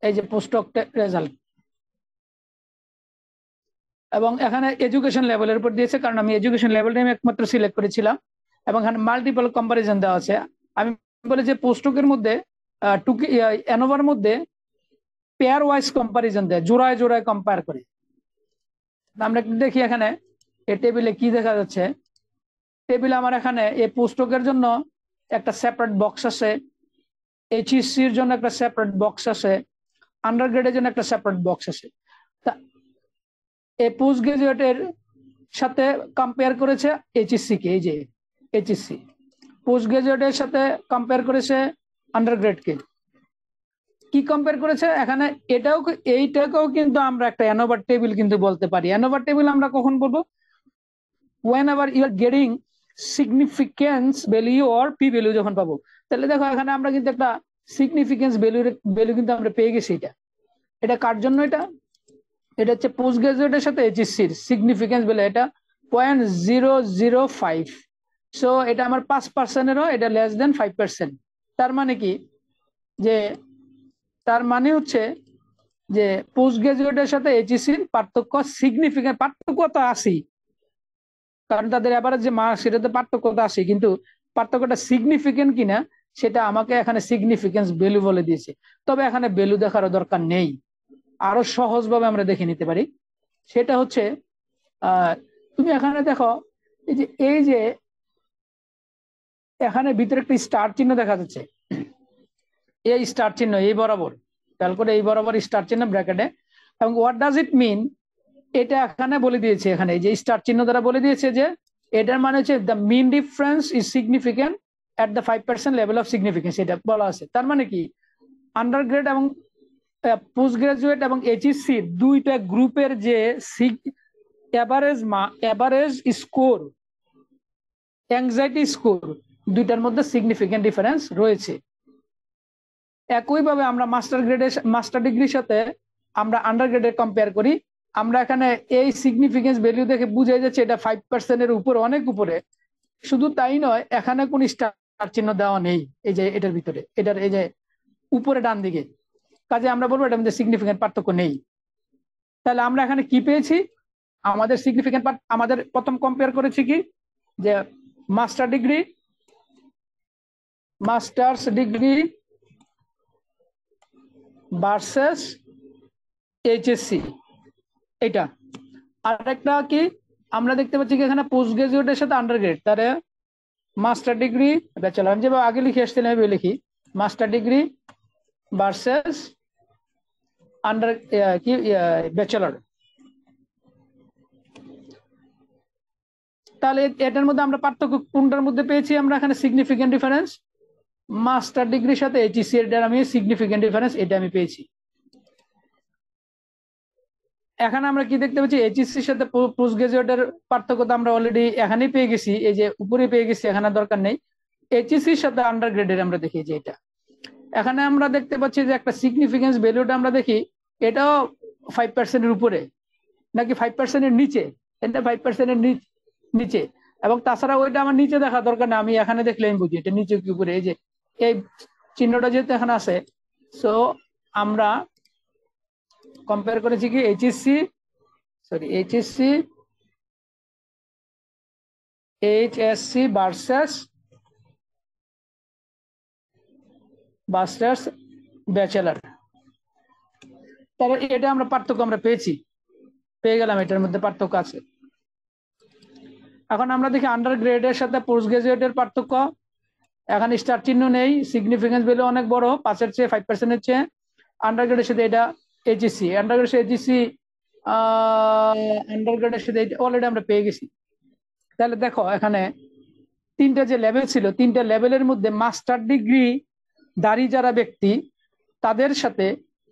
এই যে পোস্টক রেজাল্ট, এবং এখানে এডুকেশন লেভেলের উপর দিয়েছে, কারণ আমি এডুকেশন লেভেলটা আমি একমাত্র সিলেক্ট করেছিলাম। এবং এখানে মাল্টিপল কম্পারিজন দেওয়া আছে। আমি বলে যে পোস্টকের মধ্যে টুকি অ্যানোভার মধ্যে পেয়ার ওয়াইজ কম্পারিজন দেয়, জোড়ায় জোড়ায় কম্পেয়ার করে। আমরা দেখি এখানে এই টেবিলে কি দেখা যাচ্ছে। টেবিলে আমার এখানে এই পোস্টকের জন্য একটা সেপারেট বক্স আছে, এইচএসসির জন্য একটা সেপারেট বক্স আছে, আন্ডার গ্রেডের জন্য একটা সেপারেট বক্স আছে। তা এই পোস্ট গ্রাজুয়েটের সাথে কম্পেয়ার করেছে এইচএসসি কে, এই যে এইচএসসি পোস্ট গ্রাজুয়েটের সাথে কম্পেয়ার করেছে আন্ডার গ্রেডকে। কি কম্পেয়ার করেছে এখানে, এইটাকেও কিন্তু আমরা একটা অ্যানোভা টেবিল কিন্তু বলতে পারি। অ্যানোভা টেবিল আমরা কখন বলবো, whenever you are getting significance value or p value যখন পাবো। তাহলে দেখো এখানে আমরা কিন্তু একটা সিগনিফিকেন্স ভ্যালু কিন্তু আমরা পেয়ে গেছি। এটা কার জন্য, এটা হচ্ছে পোস্ট গ্রাজুয়েটের সাথে এইচএসসির সিগনিফিকেন্স ভ্যালু, এটা 0.005। সো এটা আমার 5%-এরও এটা লেস দেন 5%। তার মানে কি, যে তার মানে হচ্ছে যে পোস্ট গ্রাজুয়েটের সাথে এইচএসসির পার্থক্য সিগনিফিকেন্ট, পার্থক্য তো আছেই, কারণ তাদের এভারেজ যে মার্কস সেটাতে পার্থক্য তো আছে, কিন্তু পার্থক্যটা সিগনিফিকেন্ট কিনা সেটা আমাকে এখানে সিগনিফিকেন্স ভ্যালু বলে দিয়েছে। তবে এখানে ভ্যালু দেখারও দরকার নেই, আরো সহজভাবে আমরা দেখে নিতে পারি। সেটা হচ্ছে তুমি এখানে দেখো, এই যে এখানে ভিতরে একটা স্টার চিহ্ন দেখা যাচ্ছে, এই স্টার চিহ্ন এই বরাবর, খেয়াল করে এই বরাবর স্টার চিহ্ন ব্র্যাকেটে। এবং হোয়াট ডাজ ইট মিন, এটা এখানে বলে দিয়েছে, এখানে যে স্টার চিহ্ন দ্বারা বলে দিয়েছে যে এটার মানে হচ্ছে the mean difference is significant at the 5% level of significance, এটা বলা আছে। তার মানে কি, আন্ডার গ্রেড এবং পোস্ট গ্রাজুয়েট এবং এইচএসসি দুইটা গ্রুপের যে এভারেজ স্কোর, অ্যাংজাইটি স্কোর, দুইটার মধ্যে সিগনিফিকেন্ট ডিফারেন্স রয়েছে। একইভাবে আমরা মাস্টার ডিগ্রির সাথে আমরা আন্ডার গ্রেডের কম্পেয়ার করি, আমরা এখানে এই সিগনিফিকেন্স ভ্যালু দেখে বুঝে যাচ্ছে এটা 5%-এর উপরে, অনেক উপরে। শুধু তাই নয়, এখানে কোন স্টার চিহ্ন দেওয়া নেই এই যে এটার ভিতরে, এটার এই যে উপরে ডান দিকে। কাজে আমরা বলবো এটার মধ্যে সিগনিফিকেন্ট পার্থক্য নেই। তাহলে আমরা এখানে কি পেয়েছি, আমাদের সিগনিফিকেন্ট আমাদের প্রথম কম্পেয়ার করেছি কি, যে মাস্টার্স ডিগ্রি ভার্সেস এইচএসসি, এটা। আর একটা কি আমরা দেখতে পাচ্ছি কি, এখানে পোস্ট গ্রাজুয়েটের সাথে আন্ডার গ্রেড, তাহলে মাস্টার ডিগ্রি ব্যাচেলর, আমি যেভাবে আগে লিখে আসছিলাম এভাবে লিখি, মাস্টার ডিগ্রি ভার্সেস আন্ডার কি ব্যাচেলর। তাহলে এটার মধ্যে আমরা পার্থক্য কোনটার মধ্যে পেয়েছি, আমরা এখানে সিগনিফিকেন্ট ডিফারেন্স মাস্টার ডিগ্রির সাথে এইচএসসি এর আমি সিগনিফিকেন্ট ডিফারেন্স এটা আমি পেয়েছি। এখানে আমরা কি দেখতে পাচ্ছি, এইচএসসির সাথে পোস্ট গ্রাজুয়েটের পার্থক্য তো আমরা অলরেডি এখানেই পেয়ে গেছি, এই যে উপরে পেয়ে গেছি, এখানে দরকার নেই। এইচএসসির সাথে আন্ডার গ্রেডের আমরা দেখি যে এটা, এখানে আমরা দেখতে পাচ্ছি যে একটা সিগনিফিকেন্স ভ্যালুটা আমরা দেখি, এটাও 5%-এর উপরে নাকি 5%-এর নিচে, এটা 5%-এর নিচে। এবং তাছাড়া ওইটা আমার নিচে দেখা দরকার না, আমি এখানে দেখলে আমি বুঝি এটা নিচে কি উপরে। এই যে এই চিহ্নটা যেহেতু এখানে আছে, সো আমরা কম্পেয়ার করেছি কি এইচএসসি ভার্সেস ব্যাচেলার। তাহলে এটা আমরা পার্থক্য আমরা পেয়ে গেলাম, এটার মধ্যে পার্থক্য আছে। এখন আমরা দেখি আন্ডার গ্রেডের সাথে পোস্ট গ্রাজুয়েটের পার্থক্য। এখানে স্টার চিহ্ন নেই, সিগনিফিকেন্স ভ্যালু অনেক বড়, 5-এর চেয়ে 5%-এর চেয়ে। আন্ডার গ্রেডের সাথে এটা এইচএসসি, আন্ডার গ্রেডের সাথে এইচএসসি, আন্ডার গ্রেডের সাথে অলরেডি আমরা পেয়ে গেছি। তাহলে দেখো এখানে তিনটা যে লেভেল ছিল, তিনটা লেভেলের মধ্যে মাস্টার ডিগ্রি দাঁড়ি যারা ব্যক্তি, তাদের সাথে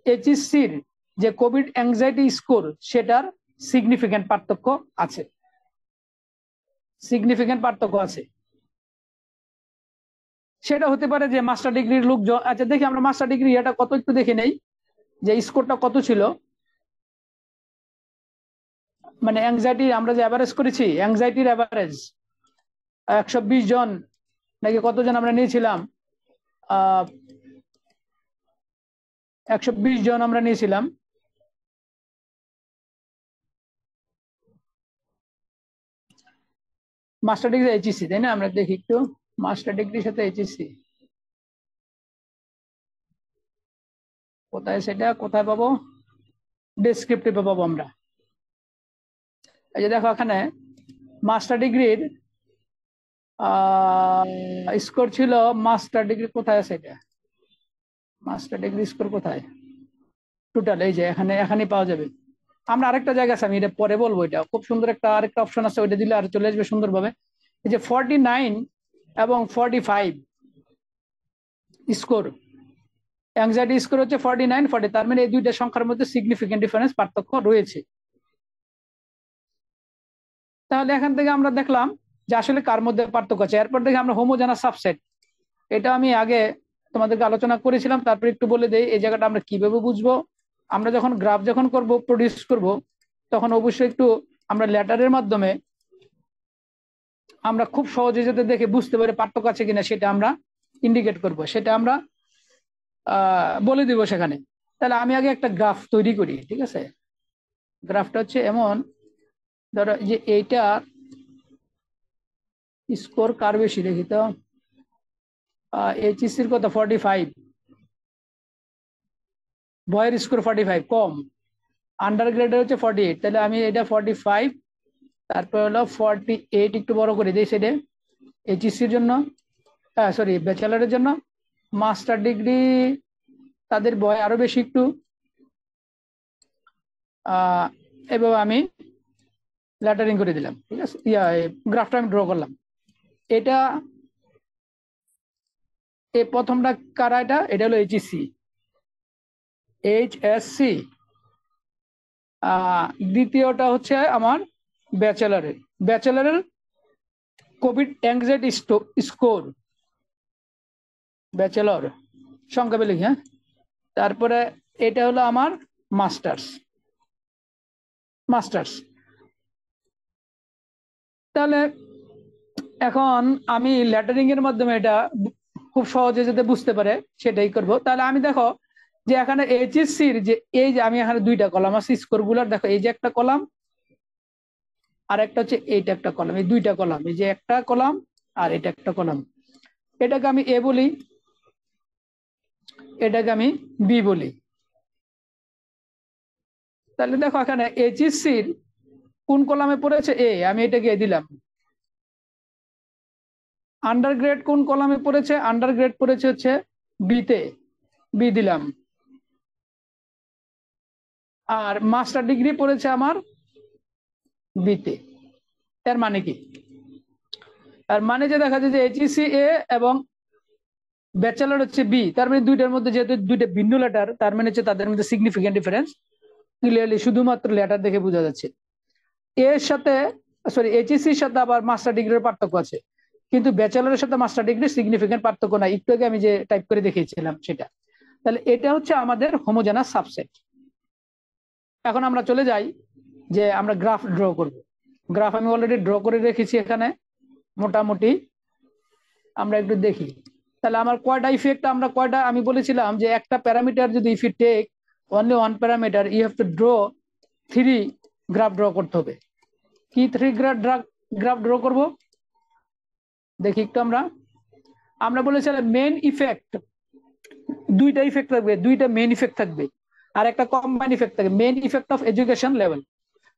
এইচএসসির যে কোভিড অ্যাংজাইটি স্কোর, সেটার সিগনিফিকেন্ট পার্থক্য আছে, সেটা হতে পারে যে মাস্টার ডিগ্রির লোক, আচ্ছা দেখি আমরা মাস্টার ডিগ্রি এটা কত একটু দেখে নেই, যে স্কোরটা কত ছিল। মানে অ্যাংজাইটি আমরা যে অ্যাভারেজ করেছি, অ্যাংজাইটির অ্যাভারেজ 120 জন নাকি কতজন আমরা নিয়েছিলাম, 120 জন আমরা নিয়েছিলাম। মাস্টার ডিগ্রি এইচএসসি, তাই না? আমরা দেখি একটু মাস্টার ডিগ্রির সাথে এইচএসসি কোথায়, সেটা কোথায় পাবো, ডেসক্রিপটিভে পাবো আমরা। এই যে দেখো এখানে মাস্টার ডিগ্রির স্কোর ছিল, মাস্টার ডিগ্রি কোথায় আছে, এটা মাস্টার ডিগ্রি স্কোর কোথায়, টোটাল এই যে এখানে পাওয়া যাবে। আমরা আরেকটা জায়গা আছে, আমি এটা পরে বলবো, এটা খুব সুন্দর আরেকটা অপশন আছে, ওইটা দিলে আর চলে আসবে সুন্দরভাবে। এই যে 49 এবং 45 স্কোর, অ্যাংজাইটি স্কোর হচ্ছে 49, 40, তার মানে এই দুইটা সংখ্যার মধ্যে সিগনিফিকেন্ট ডিফারেন্স, পার্থক্য রয়েছে। তাহলে এখান থেকে আমরা দেখলাম যে আসলে কার মধ্যে পার্থক্য আছে। এরপর দেখি আমরা হোমোজেনাস সাবসেট, এটা আমি আগে তোমাদেরকে আলোচনা করেছিলাম, তারপর একটু বলে দেই এই জায়গাটা আমরা কিভাবে বুঝবো। আমরা যখন গ্রাফ প্রডিউস করব, তখন অবশ্যই একটু আমরা লেটারের মাধ্যমে আমরা খুব সহজে যাতে দেখে বুঝতে পারি পার্থক্য আছে কিনা, সেটা আমরা ইন্ডিকেট করব, সেটা আমরা বলে দিব সেখানে। তাহলে আমি আগে একটা গ্রাফ তৈরি করি, ঠিক আছে? গ্রাফটা হচ্ছে এমন, ধরো যে এইটা স্কোর কার বেশি, দেখি তো, এইচএসসির কত 45, বয়ের স্কোর 45 কম, আন্ডার গ্রেডের হচ্ছে 48, তাহলে আমি এটা 45, তারপর হলো 48 একটু বড় করে দিই সেটা এইচএসসির জন্য, সরি ব্যাচেলারের জন্য। মাস্টার ডিগ্রি তাদের বয় আরো বেশি একটু, এভাবে আমি লেটারিং করে দিলাম, ঠিক আছে? গ্রাফটা আমি ড্র করলাম। এটা এই প্রথমটা কারা, এটা হলো এইচএসসি, দ্বিতীয়টা হচ্ছে আমার ব্যাচেলারের কোভিড অ্যাংজাইটি স্কোর, ব্যাচেলর সংক্ষেপে লিখি, হ্যাঁ। তারপরে এটা হলো আমার মাস্টার্স। তাহলে এখন আমি লেটারিং এর মাধ্যমে এটা খুব সহজে যাতে বুঝতে পারে সেটাই করব। তাহলে আমি দেখো যে এখানে এইচএসসির যে এই যে আমি এখানে দুইটা কলাম আছে স্কোর গুলার, দেখো এই যে একটা কলাম আর একটা হচ্ছে এইটা একটা কলাম, এই দুইটা কলাম, এই যে একটা কলাম আর এটা একটা কলাম, এটাকে আমি এ বলি, এটাকে আমি বি বলি। তাহলে দেখো এখানে এইচএসসির কোন কলামে পড়েছে এ, আমি এটাকে এ দিলাম। আন্ডার গ্রেড কোন কলামে পড়েছে, আন্ডার গ্রেড পড়েছে হচ্ছে বিতে, বি দিলাম। আর মাস্টার ডিগ্রি পড়েছে আমার বিতে। এর মানে কি? আর মানে যে দেখা যায় যে এইচএসসি এ এবং ব্যাচেলর হচ্ছে বি, তার মানে দুইটার মধ্যে যেহেতু দুইটা ভিন্ন লেটার, তার মানে হচ্ছে তাদের মধ্যে সিগনিফিকেন্ট ডিফারেন্স। ক্লিয়ারলি শুধুমাত্র লেটার দেখে বোঝা যাচ্ছে। এর সাথে এইচএসসির সাথে আবার মাস্টার ডিগ্রির পার্থক্য আছে, কিন্তু ব্যাচেলরের সাথে মাস্টার ডিগ্রি সিগনিফিকেন্ট পার্থক্য নাই। একটু আগে আমি যে টাইপ করে দেখিয়েছিলাম সেটা। তাহলে এটা হচ্ছে আমাদের হোমোজেনাস সাবসেট। এখন আমরা চলে যাই যে আমরা গ্রাফ ড্র করব। গ্রাফ আমি অলরেডি ড্র করে রেখেছি এখানে মোটামুটি। আমরা একটু দেখি তাহলে আমার কয়টা ইফেক্ট, আমরা কয়টা, আমি বলেছিলাম যে একটা প্যারামিটার যদি if you take only one parameter you have to draw 3 graph draw করতে হবে। কি 3 গ্রাফ ড্র করব দেখি একটু। আমরা বলেছিলাম মেন ইফেক্ট, দুইটা ইফেক্ট থাকবে, দুইটা মেন ইফেক্ট থাকবে আর একটা কম্বাইন ইফেক্ট থাকবে, main effect of education level.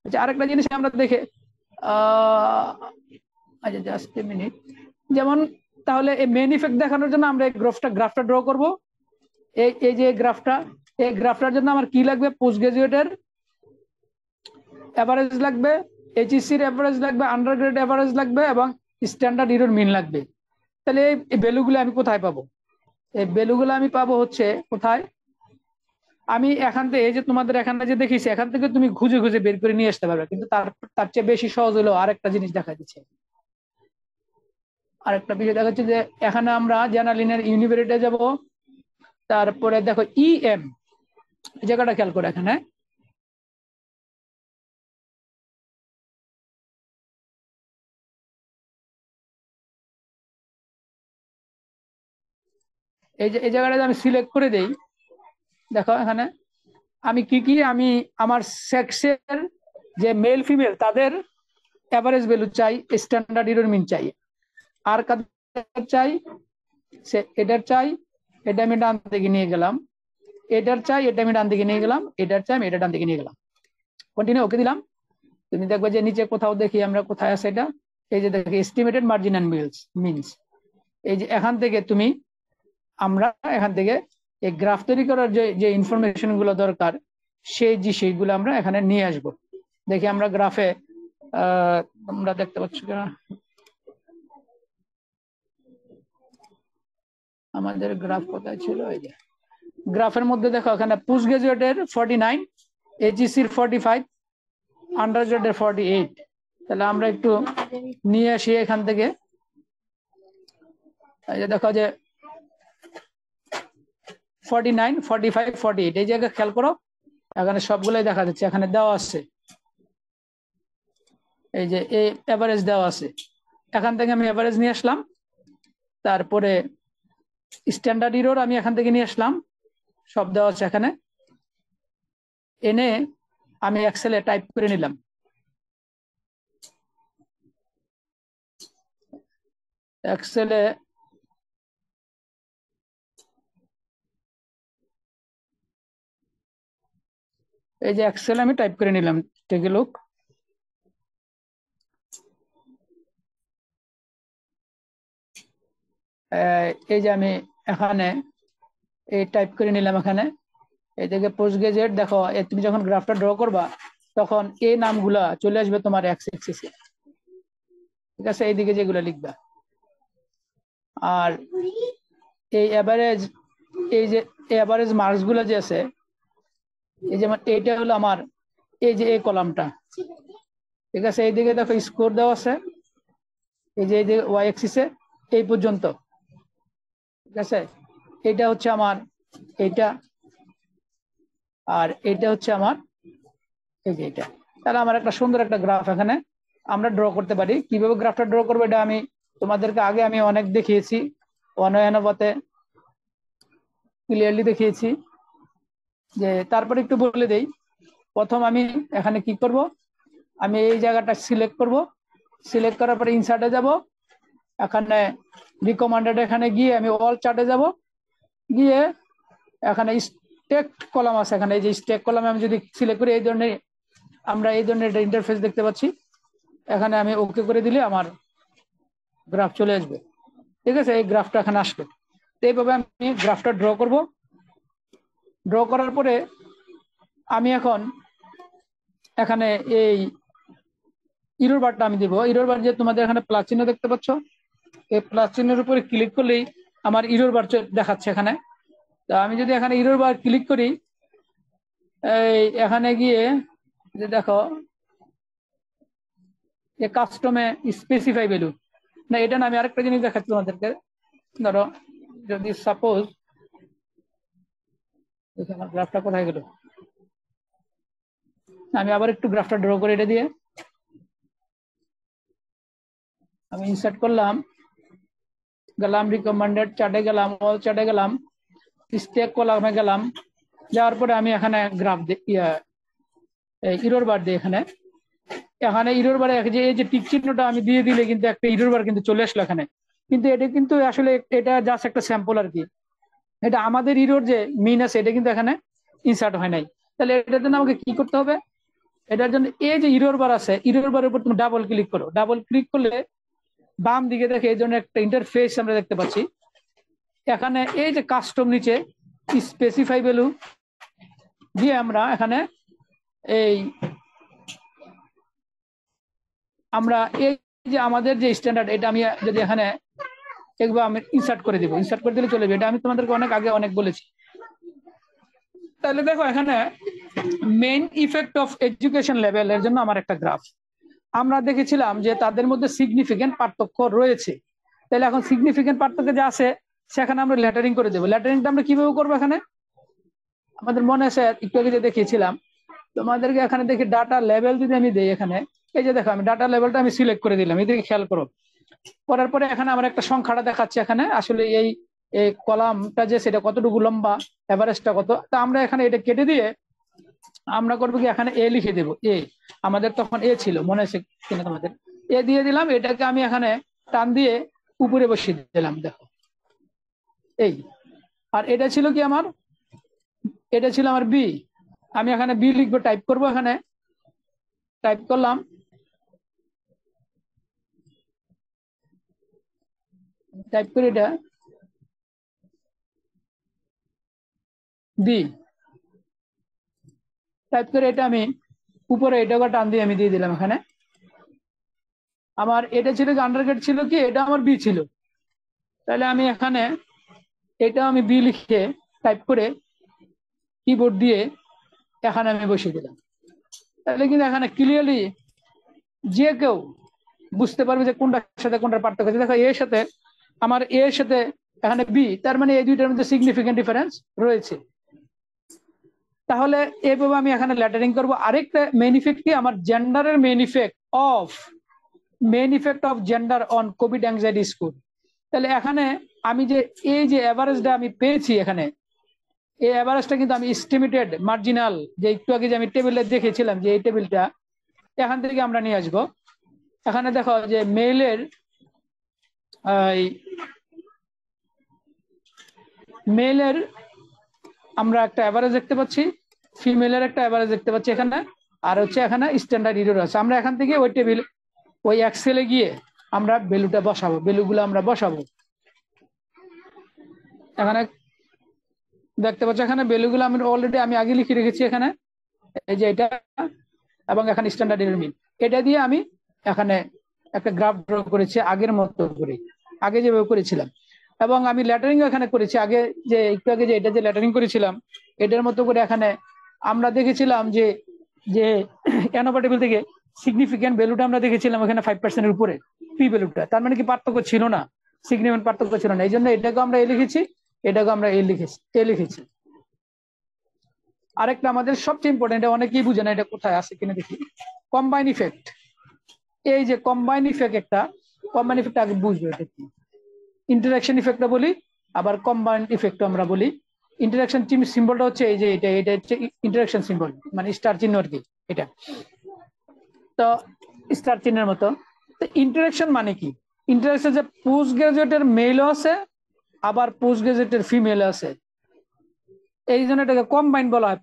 আচ্ছা, আরেকটা জিনিস আমরা দেখে আচ্ছা জাস্ট এ মিনিট। যেমন তাহলে এই মেন ইফেক্ট দেখানোর জন্য আমরা এই গ্রাফটা ড্র করব। এই যে এই গ্রাফটার জন্য আমার কি লাগবে, পোস্ট গ্রাজুয়েটের এভারেজ লাগবে, এইচএসসির এভারেজ লাগবে, আন্ডার গ্রেড এভারেজ লাগবে এবং স্ট্যান্ডার্ড ইরোর মিন লাগবে। তাহলে এই ভ্যালুগুলো আমি কোথায় পাবো? এই ভ্যালুগুলো আমি পাবো হচ্ছে কোথায়, আমি এখান থেকে, এই যে তোমাদের এখানে যে দেখিয়েছি এখান থেকে তুমি খুঁজে খুঁজে বের করে নিয়ে আসতে পারবে। কিন্তু তার চেয়ে বেশি সহজ হলো আরেকটা জিনিস দেখা দিচ্ছে। আরেকটা বিষয় দেখাচ্ছে যে এখানে আমরা জেনারেলিনের ইউনিভার্সিটিতে যাব, তারপরে দেখো ইএম এই জায়গাটা খেয়াল করে এখানে এই জায়গাটা আমি সিলেক্ট করে দেই। দেখো এখানে আমি আমি আমার সেক্সের যে মেল ফিমেল তাদের এভারেজ ভ্যালু চাই, স্ট্যান্ডার্ড ইরর মিন চাই, আর কাদের চাই, এটার চাই, এটা আমি ডান দিকে নিয়ে গেলাম, এটার চাই, এটা আমি ডান দিকে নিয়ে গেলাম, এটার চাই, আমি এটা ডান দিকে নিয়ে গেলাম। কন্টিনিউ ওকে দিলাম। তুমি দেখবে যে নিচে কোথাও দেখি আমরা কোথায় আছে এটা, এই যে দেখি এস্টিমেটেড মার্জিন এন্ড মিনস। এই যে এখান থেকে আমরা এখান থেকে এই গ্রাফ তৈরি করার যে ইনফরমেশন গুলো দরকার সেইগুলো আমরা এখানে নিয়ে আসব। দেখি আমরা গ্রাফে তোমরা দেখতে পাচ্ছ কিনা, আমাদের গ্রাফ কোথায় ছিল, এই যে গ্রাফের মধ্যে দেখো এখানে পোস্ট গ্রাজুয়েটের 49, এইচএসসির 45, আন্ডার গ্রেডের 48। তাহলে আমরা একটু নিয়ে আসি এখান থেকে। এই যে দেখো যে 49, 45, 48 এই জায়গায় খেয়াল করো, এখানে সবগুলাই দেখা যাচ্ছে, এখানে দেওয়া আছে, এই যে এই এভারেজ দেওয়া আছে। এখান থেকে আমি এভারেজ নিয়ে আসলাম, তারপরে স্ট্যান্ডার্ড ইরর আমি এখান থেকে নিয়ে আসলাম, সব দেওয়া আছে এখানে, এনে আমি এক্সেলে টাইপ করে নিলাম। এক্সেলে এই যে এক্সেল আমি টাইপ করে নিলাম, টেক এ লুক। এই যে আমি এখানে এই টাইপ করে নিলাম এখানে, এই থেকে পোস্ট গ্রাজুয়েট। দেখো তুমি যখন গ্রাফটা ড্র করবা তখন এই নামগুলা চলে আসবে তোমার এক্স অ্যাক্সিসে, ঠিক আছে, এইদিকে যেগুলো লিখবা। আর এই এভারেজ, এই যে এভারেজ মার্কস গুলো যে আছে, এই যেমন এইটা হলো আমার এই যে এই কলামটা, ঠিক আছে, এইদিকে দেখো স্কোর দেওয়া আছে, এই যে ওয়াই অ্যাক্সিসে এই পর্যন্ত, ঠিক আছে। এটা হচ্ছে আমার এইটা, আর এটা হচ্ছে আমার এই যে এটা। তাহলে আমার একটা সুন্দর একটা গ্রাফ এখানে আমরা ড্র করতে পারি। কিভাবে গ্রাফটা ড্র করবো এটা আমি তোমাদেরকে আগে আমি অনেক দেখিয়েছি, অনয়নবতে ক্লিয়ারলি দেখিয়েছি। যে তারপরে একটু বলে দেই, প্রথম আমি এখানে কি করব, আমি এই জায়গাটা সিলেক্ট করব, সিলেক্ট করার পরে ইনসার্টে যাব, এখানে রিকমান্ডেড এখানে গিয়ে আমি অল চার্টে যাব, গিয়ে এখানে স্টেক কলাম আছে, এখানে এই যে স্টেক কলামে আমি যদি সিলেক্ট করি আমরা এই ধরনের ইন্টারফেস দেখতে পাচ্ছি। এখানে আমি ওকে করে দিলে আমার গ্রাফ চলে আসবে, ঠিক আছে, এই গ্রাফটা এখানে আসবে। তো এইভাবে আমি গ্রাফটা ড্র করব। ড্র করার পরে আমি এখন এখানে এই ইরর বারটা আমি দিব। ইরর বার যে তোমাদের এখানে প্লাস চিহ্ন দেখতে পাচ্ছ, এই প্লাস চিহ্নের উপরে ক্লিক করলেই আমার ইরর বার দেখাচ্ছে এখানে। তা আমি যদি এখানে ইরর বার ক্লিক করি, এই এখানে গিয়ে যে দেখো যে কাস্টমে স্পেসিফাই ভ্যালু, না এটা না, আমি আরেকটা জিনিস দেখাচ্ছি তোমাদেরকে। ধরো যদি সাপোজ, আমার গ্রাফটা কোথায় গেল, আমি আবার একটু গ্রাফটা ড্র করে এটা দিয়ে আমি ইনসার্ট করলাম, গেলাম রিকমেন্ডেড চার্টে গেলাম, অল চার্টে গেলাম, স্টেক কলামে গেলাম, যাওয়ার পরে আমি এখানে গ্রাফ ইরর বার দিই। এখানে এখানে ইরর বারে যে এই যে টিক চিহ্নটা আমি দিয়ে দিলে কিন্তু একটা ইরর বার কিন্তু চলে আসলো এখানে। কিন্তু এটা কিন্তু আসলে এটা জাস্ট একটা স্যাম্পল আর কি। এটা আমাদের ইরর যে মিন আছে এটা কিন্তু এখানে ইনসার্ট হয় নাই। তাহলে এটার জন্য আমাকে কি করতে হবে, এটার জন্য এই যে ইরর বার আছে, ইরর বারের উপর তুমি ডাবল ক্লিক করো। ডাবল ক্লিক করলে বাম দিকে দেখে এই জন্য একটা ইন্টারফেস আমরা দেখতে পাচ্ছি। এখানে এই যে কাস্টম নিচে স্পেসিফাই ভ্যালু দিয়ে আমরা এখানে এই আমরা এই যে আমাদের যে স্ট্যান্ডার্ড, এটা আমি যদি এখানে একবার আমি ইনসার্ট করে দিব, ইনসার্ট করে দিলে চলে যাবে। এটা আমি তোমাদেরকে অনেক আগে অনেক বলেছি। তাহলে দেখো এখানে main effect of education level এর জন্য আমার একটা গ্রাফ। আমরা দেখেছিলাম যে তাদের মধ্যে সিগনিফিকেন্ট পার্থক্য রয়েছে। তাহলে এখন সিগনিফিকেন্ট পার্থক্য যে আছে সেখানে আমরা লেটারিং করে দেবো। লেটারিংটা আমরা কিভাবে করবো, এখানে আমাদের মনে আছে একটু আগে যে দেখিয়েছিলাম তোমাদেরকে, এখানে দেখি ডাটা লেভেল যদি আমি দিই, এখানে এই যে দেখো আমি ডাটা লেভেলটা আমি সিলেক্ট করে দিলাম, এদিকে খেয়াল করো। করার পরে এখানে আমার একটা সংখ্যাটা দেখাচ্ছে এখানে আসলে এই কলামটা যে সেটা কতটুকু লম্বা, এভারেজটা কত। তা আমরা এখানে এটা কেটে দিয়ে আমরা করবো কি, এখানে এ লিখে দেবো। এ আমাদের তখন এ ছিল, মনে আছে কিনা তোমাদের, এ দিয়ে দিলাম। এটাকে আমি এখানে টান দিয়ে উপরে বসিয়ে দিলাম, দেখো এই। আর এটা ছিল কি আমার, এটা ছিল আমার বি। আমি এখানে বি লিখবো, টাইপ করবো, এখানে টাইপ করলাম, টাইপ করে এটা বি টাইপ করে এটা আমি উপরে এটাকে টান দিয়ে আমি দিয়ে দিলাম। এখানে আমার এটা ছিল কি আন্ডারগ্রেড ছিল কি, এটা আমার বি ছিল। তাহলে আমি এখানে এটা আমি বি লিখে টাইপ করে কিবোর্ড দিয়ে এখানে আমি বসিয়ে দিলাম। তাহলে কিন্তু এখানে ক্লিয়ারলি যে কেউ বুঝতে পারবে যে কোনটার সাথে কোনটার পার্থক্য আছে। দেখো এর সাথে আমার এর সাথে এখানে বি, তার মানে এই দুইটার মধ্যে সিগনিফিকেন্ট ডিফারেন্স রয়েছে। তাহলে এইভাবে আমি এখানে লেটারিং করব। আরেকটা মেইন ইফেক্ট কি, আমার জেন্ডারের main effect of gender on COVID anxiety score. তাহলে এখানে আমি যে এই যে এভারেজটা আমি পেয়েছি, এখানে এই এভারেজটা কিন্তু আমি এস্টিমেটেড মার্জিনাল, যে একটু আগে যে আমি টেবিলে দেখেছিলাম যে এই টেবিলটা, এখান থেকে আমরা নিয়ে আসবো। এখানে দেখো যে মেলের আমরা একটা অ্যাভারেজ দেখতে পাচ্ছি, ফিমেলের একটা অ্যাভারেজ দেখতে পাচ্ছি এখানে, আর হচ্ছে এখানে স্ট্যান্ডার্ড ইরর আছে। আমরা এখান থেকে ওই টেবিল ওই এক্সেলে গিয়ে আমরা ভ্যালুটা বসাবো, ভ্যালুগুলো আমরা বসাবো। এখানে দেখতে পাচ্ছি এখানে ভ্যালুগুলো আমি অলরেডি আমি আগে লিখে রেখেছি এখানে, এই যে এটা, এবং এখানে স্ট্যান্ডার্ড ইরর মিন, এটা দিয়ে আমি এখানে একটা গ্রাফ ড্র করেছি আগের মতো করে, আগে যেভাবে করেছিলাম। এবং আমি লেটারিং এখানে করেছি আগে, যে একটু আগে যে এটা যে লেটারিং করেছিলাম এটার মতো করে। এখানে আমরা দেখেছিলাম যে যে অ্যানোভা থেকে সিগনিফিকেন্ট ভ্যালুটা আমরা দেখেছিলাম এখানে 5% উপরে পি ভ্যালুটা, তার মানে কি পার্থক্য ছিল না, সিগনিফিকেন্ট পার্থক্য ছিল না। এই জন্য এটাকে আমরা এ লিখেছি, এটাকে আমরা এ লিখেছি। আরেকটা আমাদের সবচেয়ে ইম্পর্টেন্ট, অনেকেই বুঝে না, এটা কোথায় আছে কিনা দেখি, কম্বাইন ইফেক্ট। এই যে কম্বাইন ইফেক্ট, একটা কম্বাইন ইফেক্ট আগে বুঝবো এটা কি। ইন্টারাকশন ইফেক্টটা বলি, আবার কম্বাইন ইফেক্ট আমরা বলি। ইন্টারাকশন সিম্বলটা হচ্ছে এই যে এটা, এটা হচ্ছে ইন্টারাকশন সিম্বল, মানে স্টার চিহ্ন আর কি এটা, তো স্টার চিহ্নের মতো। তো ইন্টারাকশন মানে কি, ইন্টারাকশন যে পোস্ট গ্রাজুয়েটের মেলও আছে আবার পোস্ট গ্রাজুয়েটের ফিমেল আছে, এই জন্য এটাকে কম্বাইন বলা হয়।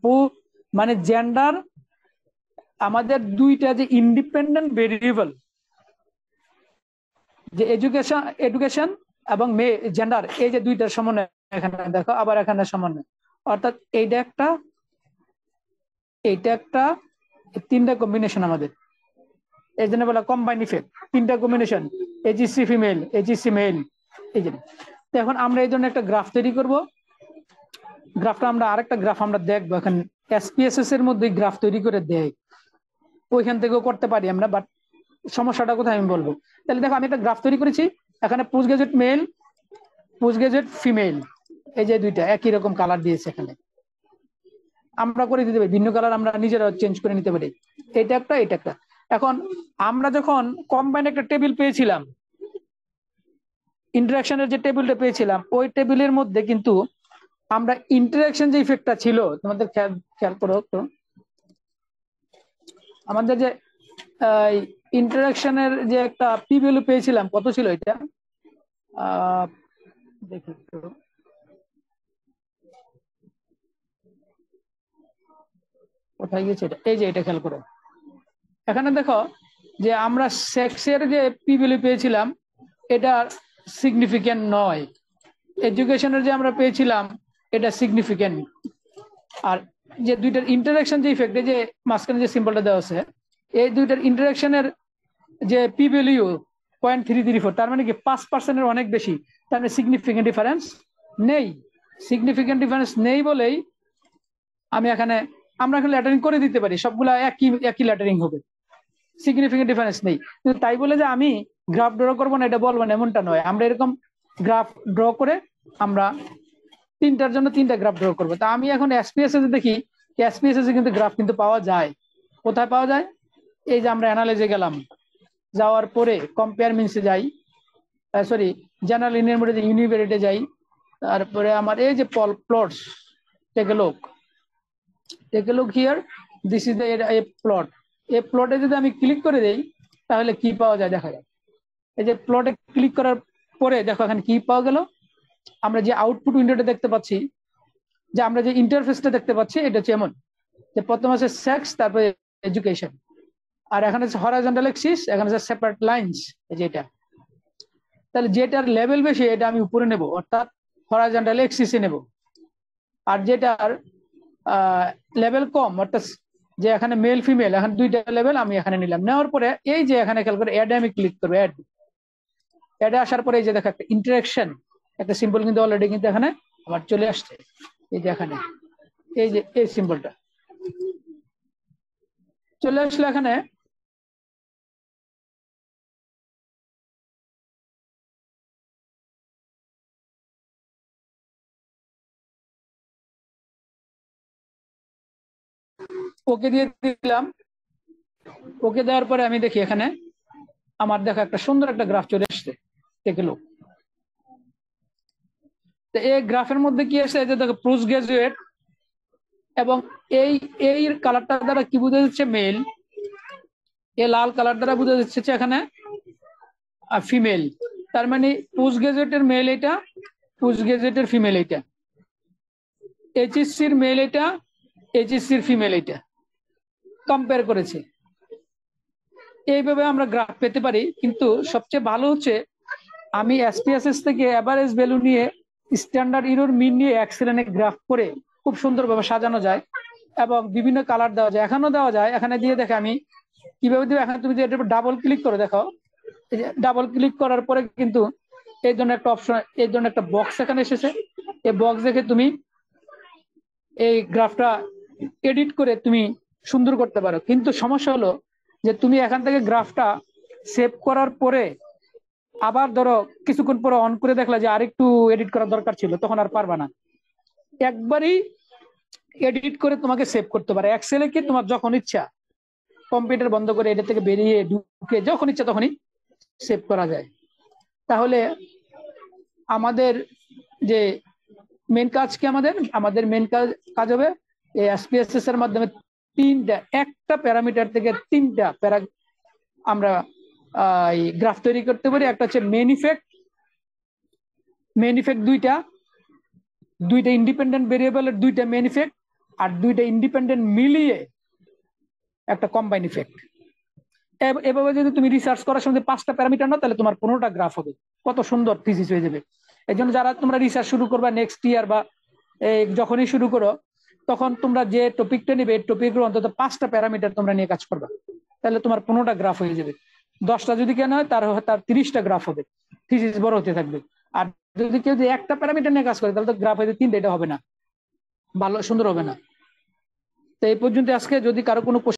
মানে জেন্ডার, আমাদের দুইটা যে ইন্ডিপেন্ডেন্ট ভেরিয়েবল, যে এডুকেশন এবং জেন্ডার, এই যে দুইটার সমন্বয় এখানে দেখো, আবার এখানে সমন্বয়, অর্থাৎ এইটা একটা, এইটা একটা, তিনটা কম্বিনেশন আমাদের, এই জন্য বলা কম্বাইন ইফেক্ট, তিনটা combination, AGC female, AGC male, এই জন্য। এখন আমরা এই জন্য একটা গ্রাফ তৈরি করব। গ্রাফটা আমরা আরেকটা গ্রাফ আমরা দেখবো এখন এসপিএসএস এর মধ্যে গ্রাফ তৈরি করে দেয়, ওইখান থেকেও করতে পারি আমরা, বাট সমস্যাটা কোথায় আমি বলবো। তাহলে দেখো আমি একটা গ্রাফ তৈরি করেছি, এখানে post graduate male, post graduate female, এই যে দুইটা একই রকম কালার দিয়েছে এখানে, আমরা করে দিতে পারি ভিন্ন কালার, আমরা নিজেরা চেঞ্জ করে নিতে পারি, এটা একটা এটা একটা। এখন আমরা যখন কম্বাইন একটা টেবিল পেয়েছিলাম, ইন্টারাকশনের যে টেবিলটা পেয়েছিলাম, ওই টেবিলের মধ্যে কিন্তু আমরা ইন্টারাকশন যে ইফেক্টটা ছিল, তোমাদের খেয়াল করো তো, আমাদের যে ইন্টারাকশনের যে একটা পি ভ্যালু পেয়েছিলাম, কত ছিল এটা, দেখি একটু, কোথায় গেছে এটা, এই যে এটা খেয়াল করো, এখানে দেখো যে আমরা সেক্সের যে পি ভ্যালু পেয়েছিলাম এটা সিগনিফিক্যান্ট নয়, এডুকেশনের যে আমরা পেয়েছিলাম এটা সিগনিফিক্যান্ট। আর যে দুইটার ইন্টারাকশন যে ইফেক্ট, যে মাঝখানে যে সিম্বলটা দেওয়া আছে, এই দুইটার ইন্টারাকশনের যে পি ভ্যালু 0.334, তার মানে কি 5%-এর অনেক বেশি, তার মানে সিগনিফিক্যান্ট ডিফারেন্স নেই। সিগনিফিক্যান্ট ডিফারেন্স নেই বলেই আমরা এখানে ল্যাটারিং করে দিতে পারি, সবগুলা একই ল্যাটারিং হবে, সিগনিফিক্যান্ট ডিফারেন্স নেই। কিন্তু তাই বলে যে আমি গ্রাফ ড্র করবো না এটা বলবো না, এমনটা নয়। আমরা এরকম গ্রাফ ড্র করে আমরা তিনটার জন্য তিনটা গ্রাফ ড্র করবো। তা আমি এখন এসপিএসএস দেখি, এসপিএসএস কিন্তু গ্রাফ কিন্তু পাওয়া যায়। কোথায় পাওয়া যায়? এই যে আমরা অ্যানালাইজে গেলাম, যাওয়ার পরে কম্পেয়ার মিনসে যাই, সরি জেনারেল লিনিয়ার মধ্যে ইউনিভেরিয়েটে যাই, তারপরে আমার এই যে plots, take a look here, this is the plot. এই প্লটে যদি আমি ক্লিক করে দেই তাহলে কি পাওয়া যায় দেখা যায়। এই যে প্লটে ক্লিক করার পরে দেখো এখানে কি পাওয়া গেল, আমরা যে আউটপুট উইন্ডোটা দেখতে পাচ্ছি, যে আমরা যে ইন্টারফেসটা দেখতে পাচ্ছি, এটা হচ্ছে এমন যে প্রথম আছে সেক্স, তারপরে এডুকেশন, আর এখানে হচ্ছে হরাইজন্টাল এক্সিস, এখানে হচ্ছে সেপারেট লাইনস, এই যে এটা। তাহলে যেটার লেভেল বেশি এটা আমি উপরে নেব, অর্থাৎ হরাইজন্টাল এক্সিসে নেব। আর যেটার লেভেল কম, অর্থাৎ যে এখানে মেল ফিমেল, এখানে দুইটা লেভেল আমি এখানে নিলাম। নেওয়ার পরে এই যে এখানে খেয়াল করে অ্যাডে আমি ক্লিক করবো, অ্যাডে আসার পরে এই যে দেখো একটা ইন্টারাকশন, একটা সিম্বল কিন্তু অলরেডি কিন্তু এখানে আবার চলে আসছে, এই যে এখানে এই যে এই সিম্বলটা চলে আসলে এখানে ওকে দিয়ে দিলাম। ওকে দেওয়ার পরে আমি দেখি এখানে আমার দেখো একটা সুন্দর একটা গ্রাফ চলে আসছে, দেখে লো। তো এই গ্রাফের মধ্যে কি আছে, এই যে দেখো পোস্ট গ্রাজুয়েট, এবং এই এই কালারটা দ্বারা কি বোঝা যাচ্ছে, মেল। এই লাল কালার দ্বারা বোঝা যাচ্ছে এখানে ফিমেল। তার মানে পোস্ট গ্রাজুয়েটের মেল এটা, পোস্ট গ্রাজুয়েটের ফিমেল এটা, এইচএসসির মেল এটা, এইচএসসির ফিমেল এটা, কম্পেয়ার করেছে। এইভাবে আমরা গ্রাফ পেতে পারি। কিন্তু সবচেয়ে ভালো হচ্ছে আমি এসপিএসএস থেকে এভারেজ ভ্যালু নিয়ে, স্ট্যান্ডার্ড এরর মিন নিয়ে এক্সেলে গ্রাফ করে খুব সুন্দরভাবে সাজানো যায় এবং বিভিন্ন কালার দেওয়া যায়। এখানেও দেওয়া যায়, এখানে দিয়ে দেখে আমি কিভাবে দিব। এখানে তুমি যদি এটা ডাবল ক্লিক করে দেখো, এই যে ডাবল ক্লিক করার পরে কিন্তু এই জন্য একটা অপশন, এই জন্য একটা বক্স এখানে এসেছে। এই বক্স দেখে তুমি এই গ্রাফটা এডিট করে তুমি সুন্দর করতে পারো। কিন্তু সমস্যা হলো যে তুমি এখান থেকে গ্রাফটা সেভ করার পরে আবার ধরো কিছুক্ষণ পরে অন করে দেখলা যে আরেকটু এডিট করার দরকার ছিল, তখন আর পারবা না। একবারই এডিট করে তোমাকে সেভ করতে পারে এক্সেলে, কি তোমার যখন ইচ্ছা কম্পিউটার বন্ধ করে এটা থেকে বেরিয়ে ঢুকে যখন ইচ্ছা তখনই সেভ করা যায়। তাহলে আমাদের যে মেন কাজ কি, আমাদের মেন কাজ হবে এই এসপিএসএস এর মাধ্যমে একটা প্যারামিটার থেকে তিনটা আমরা গ্রাফ তৈরি করতে পারি। একটা হচ্ছে মেন ইফেক্ট দুইটা ইন্ডিপেন্ডেন্ট ভেরিয়েবলের দুইটা মেন ইফেক্ট, আর দুইটা ইন্ডিপেন্ডেন্ট মিলিয়ে একটা কম্বাইন ইফেক্ট। এভাবে যদি তুমি রিসার্চ করার সময় 5টা প্যারামিটার না, তাহলে তোমার 15টা গ্রাফ হবে, কত সুন্দর থিসিস হয়ে যাবে। এই জন্য যারা তোমরা রিসার্চ শুরু করবা নেক্সট ইয়ার বা যখনই শুরু করো, তখন তোমরা যে টপিকটা নিবে এই টপিকের অন্তত 5টা প্যারামিটার তোমরা নিয়ে কাজ করবা, তাহলে তোমার 15টা গ্রাফ হয়ে যাবে। 10টা যদি কেন হয় তার 30টা গ্রাফ হবে, থিসিস বড় হতে থাকবে। আর যদি কেউ একটা প্যারামিটার নিয়ে কাজ করে তাহলে তো গ্রাফ হয়তো 3টা, এটা হবে না, ভালো সুন্দর হবে না। তো এই পর্যন্ত আজকে, যদি কারো কোনো